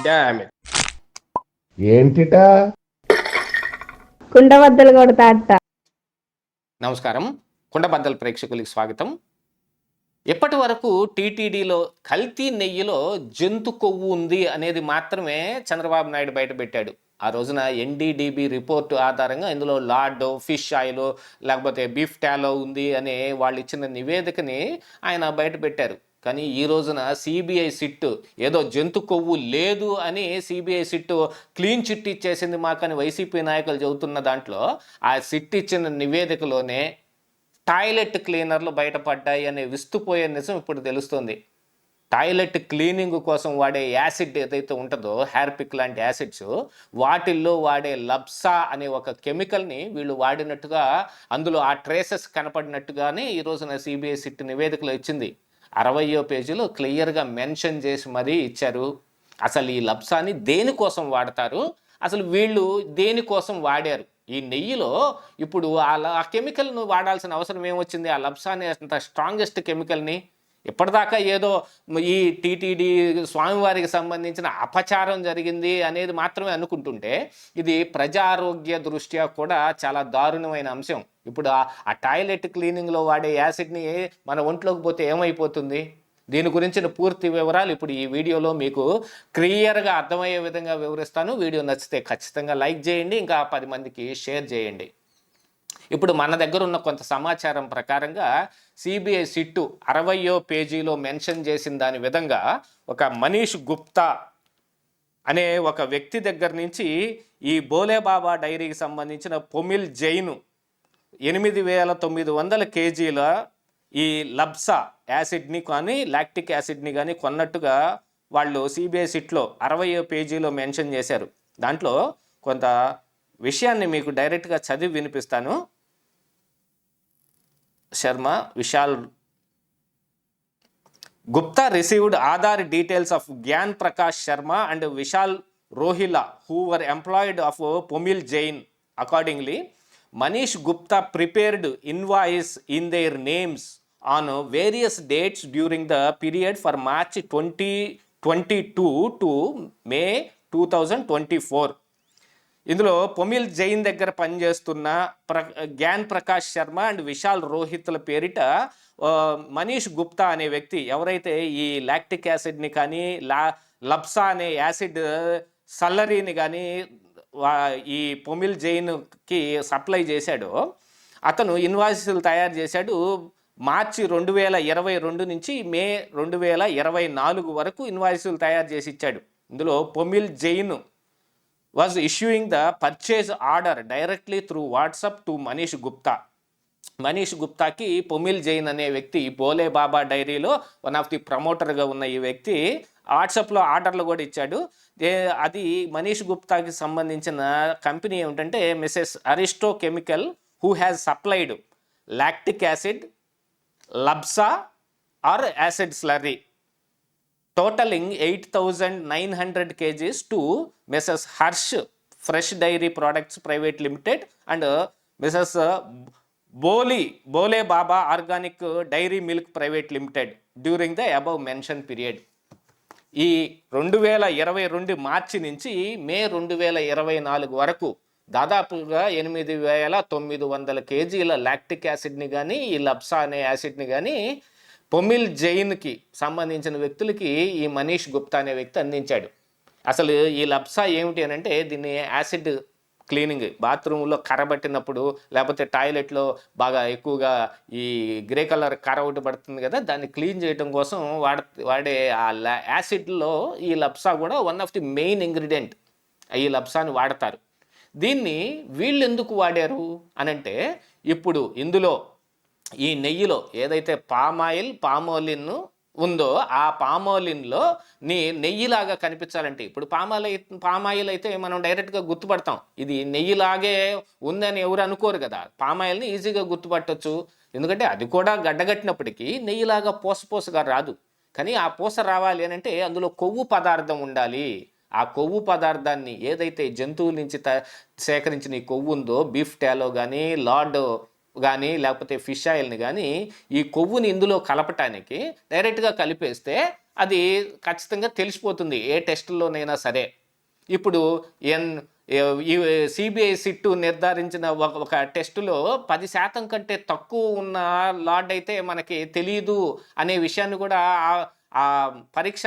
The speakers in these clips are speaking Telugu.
Damn it. ఏంటిటా కుండబద్దలు కొడతా అట్ట. నమస్కారం, కుండబద్దల ప్రేక్షకులకి స్వాగతం. ఎప్పటి వరకు టీటీడీలో కల్తీ నెయ్యిలో జంతు కొవ్వు ఉంది అనేది మాత్రమే చంద్రబాబు నాయుడు బయటపెట్టాడు. ఆ రోజున ఎన్డీడీబీ రిపోర్టు ఆధారంగా ఇందులో లార్డ్, ఫిష్ ఆయిల్, లేకపోతే బీఫ్ టాలో ఉంది అనే వాళ్ళు ఇచ్చిన నివేదికని ఆయన బయటపెట్టారు. కానీ ఈ రోజున సిబిఐ సిట్ ఏదో జంతు కొవ్వు లేదు అని సిబిఐ సిట్ క్లీన్ చిట్ ఇచ్చేసింది మాకని వైసీపీ నాయకులు చెబుతున్న దాంట్లో ఆ సిట్ ఇచ్చిన నివేదికలోనే టాయిలెట్ క్లీనర్లు బయటపడ్డాయి అనే విస్తుపోయే నిజం ఇప్పుడు తెలుస్తుంది. టాయిలెట్ క్లీనింగ్ కోసం వాడే యాసిడ్ ఏదైతే ఉంటుందో, హ్యార్పిక్ లాంటి యాసిడ్స్, వాటిల్లో వాడే లబ్సా అనే ఒక కెమికల్ని వీళ్ళు వాడినట్టుగా అందులో ఆ ట్రేసెస్ కనపడినట్టుగానే ఈ రోజున సిబిఐ సిట్ నివేదికలో ఇచ్చింది. 60వ పేజీలో క్లియర్గా మెన్షన్ చేసి మరీ ఇచ్చారు. అసలు ఈ లబ్సాని దేనికోసం వాడతారు, అసలు వీళ్ళు దేనికోసం వాడారు. ఈ నెయ్యిలో ఇప్పుడు ఆ కెమికల్ను వాడాల్సిన అవసరం ఏమొచ్చింది? ఆ లబ్సా అనే అంత స్ట్రాంగెస్ట్ కెమికల్ని ఇప్పటిదాకా ఏదో ఈ టీటీడీ స్వామివారికి సంబంధించిన అపచారం జరిగింది అనేది మాత్రమే అనుకుంటుంటే, ఇది ప్రజారోగ్య దృష్ట్యా కూడా చాలా దారుణమైన అంశం. ఇప్పుడు ఆ టాయిలెట్ క్లీనింగ్లో వాడే యాసిడ్ని మన ఒంట్లోకి పోతే ఏమైపోతుంది? దీని గురించిన పూర్తి వివరాలు ఇప్పుడు ఈ వీడియోలో మీకు క్లియర్గా అర్థమయ్యే విధంగా వివరిస్తాను. వీడియో నచ్చితే ఖచ్చితంగా లైక్ చేయండి, ఇంకా 10 మందికి షేర్ చేయండి. ఇప్పుడు మన దగ్గర ఉన్న కొంత సమాచారం ప్రకారంగా సిబిఐ సిట్టు 60వ పేజీలో మెన్షన్ చేసిన దాని విధంగా ఒక మనీష్ గుప్తా అనే ఒక వ్యక్తి దగ్గర నుంచి ఈ బోలేబాబా డైరీకి సంబంధించిన పొమిల్ జైన్ 8,900 కేజీల ఈ లబ్సా యాసిడ్ని కానీ లాక్టిక్ యాసిడ్ని కానీ కొన్నట్టుగా వాళ్ళు సిబిఐ సిట్లో 60వ పేజీలో మెన్షన్ చేశారు. దాంట్లో కొంత విషయాన్ని మీకు డైరెక్ట్గా చదివి వినిపిస్తాను. Sharma Vishal Gupta received Aadhaar details of Gyan Prakash Sharma and Vishal Rohila, who were employed of Pomil Jain. Accordingly, Manish Gupta prepared invoice in their names on various dates during the period for March 2022 to May 2024. ఇందులో పొమిల్ జైన్ దగ్గర పనిచేస్తున్న గ్యాన్ ప్రకాష్ శర్మ అండ్ విశాల్ రోహిత్ల పేరిట మనీష్ గుప్తా అనే వ్యక్తి ఎవరైతే ఈ లాక్టిక్ యాసిడ్ని కానీ లబ్సా అనే యాసిడ్ సల్లరీని కానీ ఈ పొమిల్ జైన్కి సప్లై చేశాడో, అతను ఇన్వాయిస్లు తయారు చేశాడు. మార్చి 2022 నుంచి మే 2024 వరకు ఇన్వాయిస్లు తయారు చేసి ఇచ్చాడు. ఇందులో Pomil Jain was issuing the purchase order directly through WhatsApp to Manish Gupta. Manish గుప్తాకి Pomil Jain అనే వ్యక్తి బోలే బాబా డైరీలో వన్ ఆఫ్ ది ప్రమోటర్గా ఉన్న ఈ వ్యక్తి వాట్సాప్లో ఆర్డర్లు కూడా ఇచ్చాడు. అది మనీష్ గుప్తాకి సంబంధించిన కంపెనీ ఏమిటంటే Mrs Aristo chemical, who has supplied lactic acid, LABSA or acid slurry totaling 8,900 kgs to Mrs. Harsh Fresh Dairy Products Private Limited and Mrs. Bole Baba Organic Dairy Milk Private Limited during the above mentioned period. ఈ 2022 మార్చి నుంచి మే 2024 వరకు దాదాపుగా 8,900 కేజీల లాక్టిక్ యాసిడ్ని కానీ ఈ లబ్సా అనే యాసిడ్ని కానీ పొమిల్ జైన్కి సంబంధించిన వ్యక్తులకి ఈ మనీష్ గుప్తా అనే వ్యక్తి అందించాడు. అసలు ఈ లబ్సా ఏమిటి అని అంటే, దీన్ని యాసిడ్ క్లీనింగ్, బాత్రూంలో కర్రబట్టినప్పుడు లేకపోతే టాయిలెట్లో బాగా ఎక్కువగా ఈ గ్రే కలర్ కర్ర ఒకటి పడుతుంది కదా, దాన్ని క్లీన్ చేయడం కోసం వాడే ఆ యాసిడ్లో ఈ లబ్సా కూడా one of the main ingredient. ఈ లబ్సాని వాడతారు. దీన్ని వీళ్ళు ఎందుకు వాడారు అనంటే, ఇప్పుడు ఇందులో ఈ నెయ్యిలో ఏదైతే పామోలిన్ ఉందో ఆ పామోలిన్లో నెయ్యిలాగా కనిపించాలంటే, ఇప్పుడు పామాయిల్ అయితే మనం డైరెక్ట్గా గుర్తుపడతాం, ఇది నెయ్యిలాగే ఉందని ఎవరు అనుకోరు కదా. పామాయిల్ని ఈజీగా గుర్తుపట్టవచ్చు, ఎందుకంటే అది కూడా గడ్డగట్టినప్పటికీ నెయ్యిలాగా పోసగా రాదు. కానీ ఆ పూస రావాలి అని అంటే అందులో కొవ్వు పదార్థం ఉండాలి. ఆ కొవ్వు పదార్థాన్ని ఏదైతే జంతువుల నుంచి సేకరించిన ఈ కొవ్వు ఉందో, బీఫ్ టాలో కానీ లార్డ్ కానీ లేకపోతే ఫిష్ ఆయిల్ని కానీ ఈ కొవ్వుని ఇందులో కలపటానికి డైరెక్ట్గా కలిపేస్తే అది ఖచ్చితంగా తెలిసిపోతుంది ఏ టెస్టుల్లోనైనా సరే. ఇప్పుడు ఈ సిబిఐ సిట్టు నిర్ధారించిన ఒక టెస్టులో 10% కంటే తక్కువ ఉన్న లాడ్ అయితే మనకి తెలియదు అనే విషయాన్ని కూడా ఆ పరీక్ష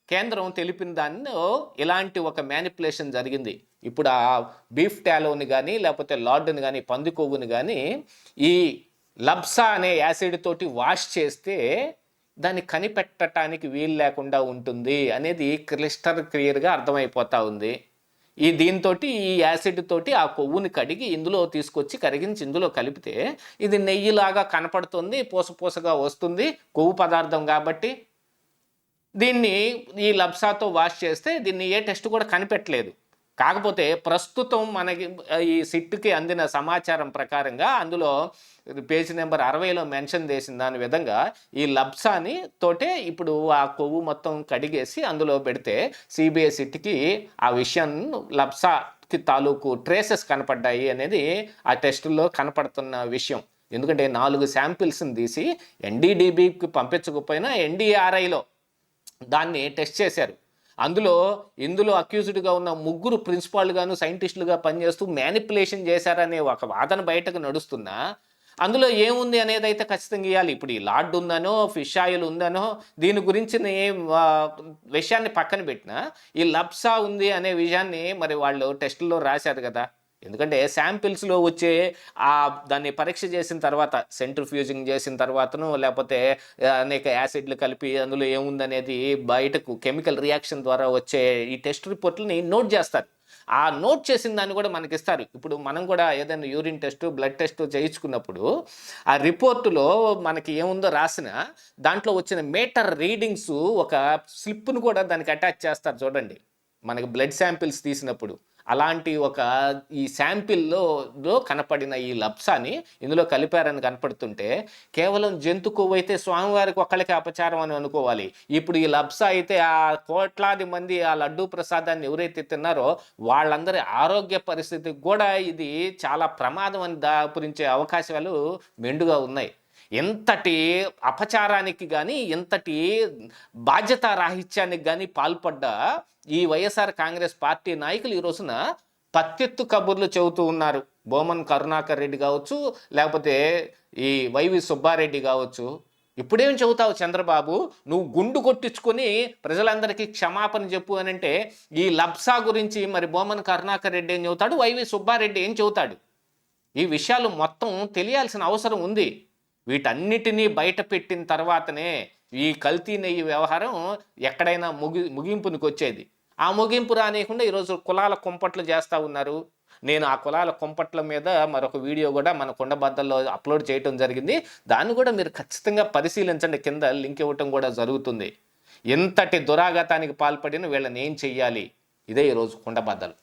కేంద్రం తెలిపిన దానిలో ఇలాంటి ఒక మ్యానిపులేషన్ జరిగింది. ఇప్పుడు ఆ బీఫ్ టాలోని కానీ లేకపోతే లాడ్ని కానీ పంది కొవ్వుని కానీ ఈ లబ్సా అనే యాసిడ్ తోటి వాష్ చేస్తే దాన్ని కనిపెట్టడానికి వీలు లేకుండా ఉంటుంది అనేది క్లిస్టర్ క్లియర్గా అర్థమైపోతా ఉంది. దీంతో ఈ యాసిడ్ తోటి ఆ కొవ్వుని కడిగి ఇందులో తీసుకొచ్చి కరిగించి ఇందులో కలిపితే ఇది నెయ్యిలాగా కనపడుతుంది, పూసపూసగా వస్తుంది, కొవ్వు పదార్థం కాబట్టి. దీన్ని ఈ లబ్సాతో వాష్ చేస్తే దీన్ని ఏ టెస్ట్ కూడా కనిపెట్టలేదు. కాకపోతే ప్రస్తుతం మనకి ఈ సిట్కి అందిన సమాచారం ప్రకారంగా అందులో పేజీ నెంబర్ 60లో మెన్షన్ చేసిన దాని విధంగా ఈ లబ్సాని తోటే ఇప్పుడు ఆ కొవ్వు మొత్తం కడిగేసి అందులో పెడితే సిబిఐ సిట్కి ఆ విషయాన్ని లబ్సాకి తాలూకు ట్రేసెస్ కనపడ్డాయి అనేది ఆ టెస్టుల్లో కనపడుతున్న విషయం. ఎందుకంటే 4 శాంపిల్స్ని తీసి ఎన్డీడీబీకి పంపించకపోయినా ఎన్డీఆర్ఐలో దాన్ని టెస్ట్ చేశారు. ఇందులో అక్యూజ్డ్గా ఉన్న 3 ప్రిన్సిపాల్గాను సైంటిస్టులుగా పనిచేస్తూ మ్యానిపులేషన్ చేశారనే ఒక వాదన బయటకు నడుస్తున్నా అందులో ఏముంది అనేది అయితే ఖచ్చితంగా ఇవ్వాలి. ఇప్పుడు ఈ లాడ్ ఉందనో ఫిష్ ఆయిల్ ఉందనో దీని గురించి విషయాన్ని పక్కన పెట్టినా ఈ లబ్సా ఉంది అనే విషయాన్ని మరి వాళ్ళు టెస్టుల్లో రాశారు కదా. ఎందుకంటే శాంపిల్స్లో వచ్చే దాన్ని పరీక్ష చేసిన తర్వాత సెంట్రిఫ్యూజింగ్ చేసిన తర్వాతను లేకపోతే అనేక యాసిడ్లు కలిపి అందులో ఏముందనేది బయటకు కెమికల్ రియాక్షన్ ద్వారా వచ్చే ఈ టెస్ట్ రిపోర్ట్లని నోట్ చేస్తారు. ఆ నోట్ చేసిన దాన్ని కూడా మనకి ఇస్తారు. ఇప్పుడు మనం కూడా ఏదైనా యూరిన్ టెస్ట్ బ్లడ్ టెస్ట్ చేయించుకున్నప్పుడు ఆ రిపోర్టులో మనకి ఏముందో రాసిన దాంట్లో వచ్చిన మీటర్ రీడింగ్స్ ఒక స్లిప్ను కూడా దానికి అటాచ్ చేస్తారు చూడండి మనకి బ్లడ్ శాంపిల్స్ తీసినప్పుడు. అలాంటి ఈ శాంపిల్లో కనపడిన ఈ లబ్సాని ఇందులో కలిపారని కనపడుతుంటే కేవలం జంతు కొవ్వు అయితే స్వామివారికి ఒక్కళ్ళకి అపచారం అని అనుకోవాలి. ఇప్పుడు ఈ లబ్సా అయితే ఆ కోట్లాది మంది ఆ లడ్డూ ప్రసాదాన్ని ఎవరైతే తిన్నారో వాళ్ళందరి ఆరోగ్య పరిస్థితికి కూడా ఇది చాలా ప్రమాదం అని దాపురించే అవకాశాలు మెండుగా ఉన్నాయి. ఎంతటి అపచారానికి కానీ ఎంతటి బాధ్యతారాహిత్యానికి కానీ పాల్పడ్డ ఈ వైఎస్ఆర్ కాంగ్రెస్ పార్టీ నాయకులు ఈ రోజున పత్తెత్తు కబుర్లు చెబుతూ ఉన్నారు. బోమన్ కరుణాకర్ రెడ్డి కావచ్చు లేకపోతే ఈ వైవి సుబ్బారెడ్డి కావచ్చు. ఇప్పుడేం చెబుతావు చంద్రబాబు, నువ్వు గుండు కొట్టించుకొని ప్రజలందరికీ క్షమాపణ చెప్పు అని అంటే ఈ లబ్సా గురించి మరి బోమన్ కరుణాకర్ రెడ్డి ఏం చెబుతాడు, వైవి సుబ్బారెడ్డి ఏం చెబుతాడు? ఈ విషయాలు మొత్తం తెలియాల్సిన అవసరం ఉంది. వీటన్నిటినీ బయట పెట్టిన తర్వాతనే ఈ కల్తీ నెయ్యి వ్యవహారం ఎక్కడైనా ముగింపునికి వచ్చేది. ఆ ముగింపు రానియకుండా ఈరోజు కులాల కుంపట్లు చేస్తూ ఉన్నారు. నేను ఆ కులాల కుంపట్ల మీద మరొక వీడియో కూడా మన కుండబద్దల్లో అప్లోడ్ చేయడం జరిగింది. దాన్ని కూడా మీరు ఖచ్చితంగా పరిశీలించండి, కింద లింక్ ఇవ్వటం కూడా జరుగుతుంది. ఎంతటి దురాఘాతానికి పాల్పడిన వీళ్ళని ఏం చెయ్యాలి, ఇదే ఈరోజు కుండబద్దలు.